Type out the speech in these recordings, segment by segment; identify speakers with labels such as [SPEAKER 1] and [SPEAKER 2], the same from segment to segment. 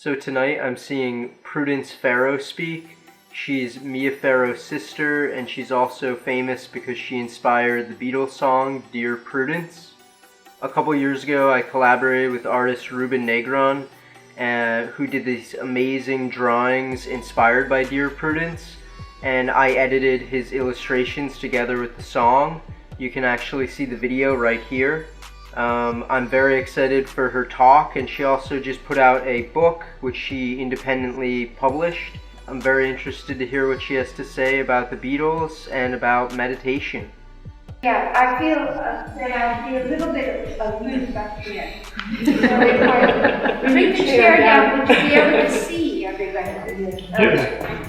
[SPEAKER 1] So tonight I'm seeing Prudence Farrow speak. She's Mia Farrow's sister, and she's also famous because she inspired the Beatles song Dear Prudence. A couple years ago I collaborated with artist Ruben Negron, who did these amazing drawings inspired by Dear Prudence, and I edited his illustrations together with the song. You can actually see the video right here. I'm very excited for her talk, and she also just put out a book which she independently published. I'm very interested to hear what she has to say about the Beatles and about meditation.
[SPEAKER 2] Yeah, I feel that I'll be a little bit of loose up here. So if I bring the chair down, would you be able to see everybody?
[SPEAKER 3] Yeah.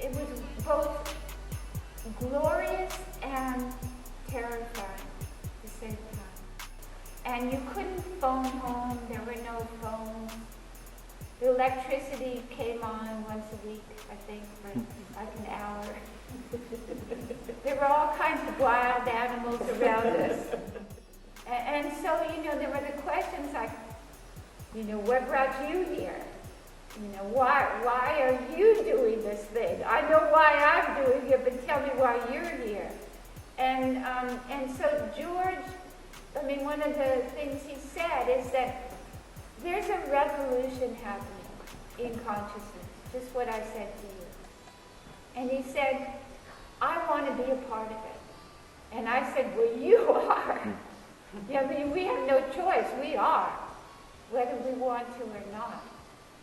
[SPEAKER 2] It was both glorious and terrifying at the same time. And you couldn't phone home, there were no phones. The electricity came on once a week, I think, for like an hour. There were all kinds of wild animals around us. And so, there were the questions like, what brought you here? Why are you doing this thing? I know why I'm doing it, but tell me why you're here. And so George, one of the things he said is that there's a revolution happening in consciousness, just what I said to you. And he said, I want to be a part of it. And I said, well, you are. We have no choice. We are, whether we want to or not.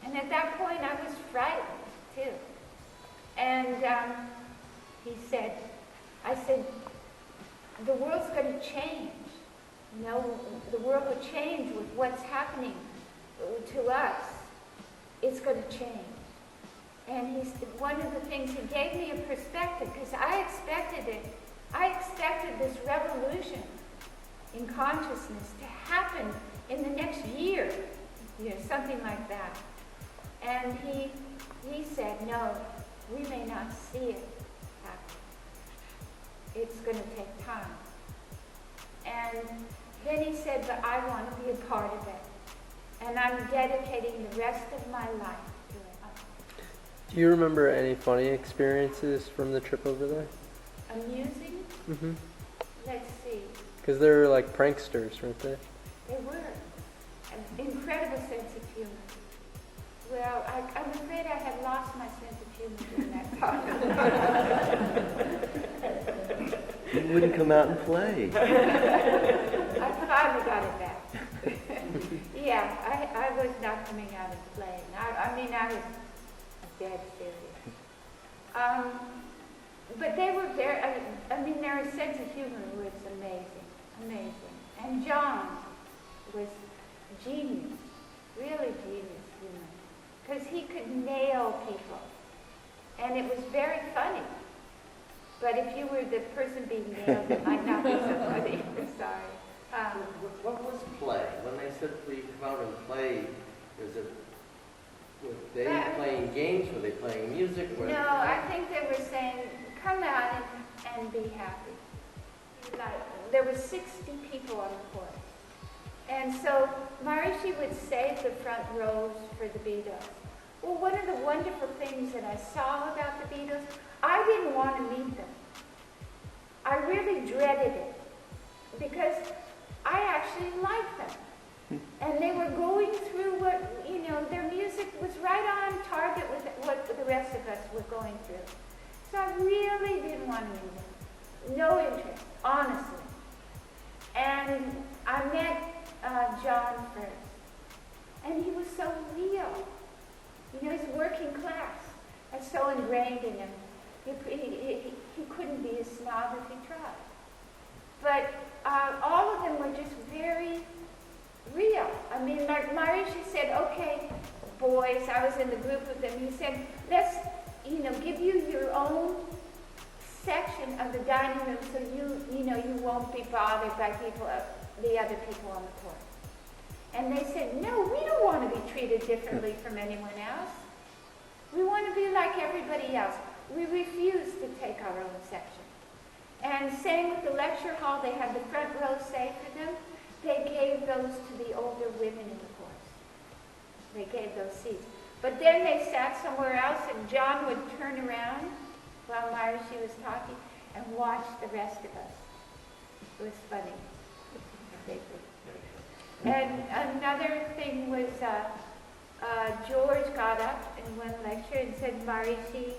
[SPEAKER 2] And at that point, I was frightened, too. And I said, the world's going to change. The world will change with what's happening to us. It's going to change. And one of the things he gave me a perspective, because I expected it. I expected this revolution in consciousness to happen in the next year, something like that. And he said, no, we may not see it happen. It's going to take time. And then he said, but I want to be a part of it. And I'm dedicating the rest of my life to it.
[SPEAKER 1] Do you remember any funny experiences from the trip over there?
[SPEAKER 2] Amusing?
[SPEAKER 1] Mm-hmm.
[SPEAKER 2] Let's see.
[SPEAKER 1] Because they were like pranksters, weren't they?
[SPEAKER 2] They were. An incredible sense of humor. Well, I'm afraid I had lost my sense of humor during that time.
[SPEAKER 4] You wouldn't come out and play.
[SPEAKER 2] I finally got it back. Yeah, I was not coming out and playing. I was dead serious. But they were very, their sense of humor was amazing. And John was genius, really genius humor. Because he could nail people. And it was very funny. But if you were the person being nailed, it might not be so funny. I'm sorry.
[SPEAKER 4] What was play? When they said please come out and play, were they playing games? Were they playing music?
[SPEAKER 2] No, I think they were saying, come out and be happy. There were 60 people on the course. And so Maharishi would save the front rows for the Beatles. Well, one of the wonderful things that I saw about the Beatles, I didn't want to meet them. I really dreaded it because I actually liked them. And they were going through their music was right on target with what the rest of us were going through. So I really didn't want to meet them. No interest, honestly. And I met John first. And he was so real. He's working class. That's so ingrained in him. He couldn't be a snob if he tried. But all of them were just very real. Like Maharishi said, okay, boys, I was in the group with them. He said, let's, give you your own section of the dining room so you won't be bothered by the other people on the court. And they said, no, we don't want to be treated differently from anyone else. We want to be like everybody else. We refused to take our own section. And same with the lecture hall, they had the front row saved for them. They gave those to the older women in the course. They gave those seats. But then they sat somewhere else, and John would turn around while Maharishi was talking and watch the rest of us. It was funny. And another thing was George got up in one lecture and said, Maharishi,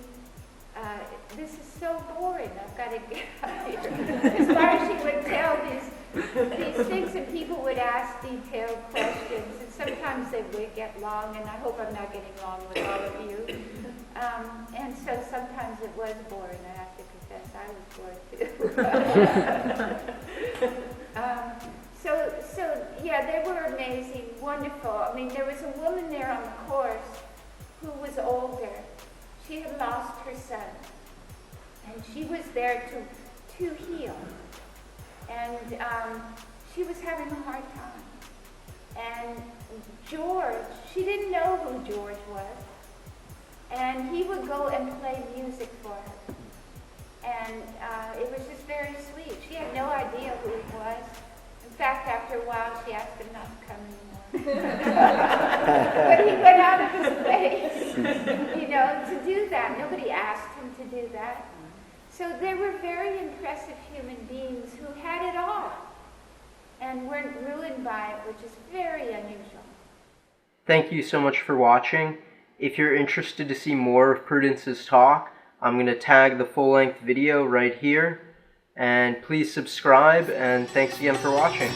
[SPEAKER 2] this is so boring, I've got to get out of here. Because Maharishi would tell these things, and people would ask detailed questions, and sometimes they would get long, and I hope I'm not getting long with all of you. And so sometimes it was boring, I have to confess, I was bored too. So yeah, they were amazing, wonderful. I mean, there was a woman there on the course who was older. She had lost her son, and she was there to heal. And she was having a hard time. And George, she didn't know who George was, and he would go and play music for her. And it was just very sweet. She had no idea who he was. In fact, after a while, she asked him not to come anymore. But he went out of his way, to do that. Nobody asked him to do that. So they were very impressive human beings who had it all and weren't ruined by it, which is very unusual.
[SPEAKER 1] Thank you so much for watching. If you're interested to see more of Prudence's talk, I'm going to tag the full-length video right here. And please subscribe, and thanks again for watching.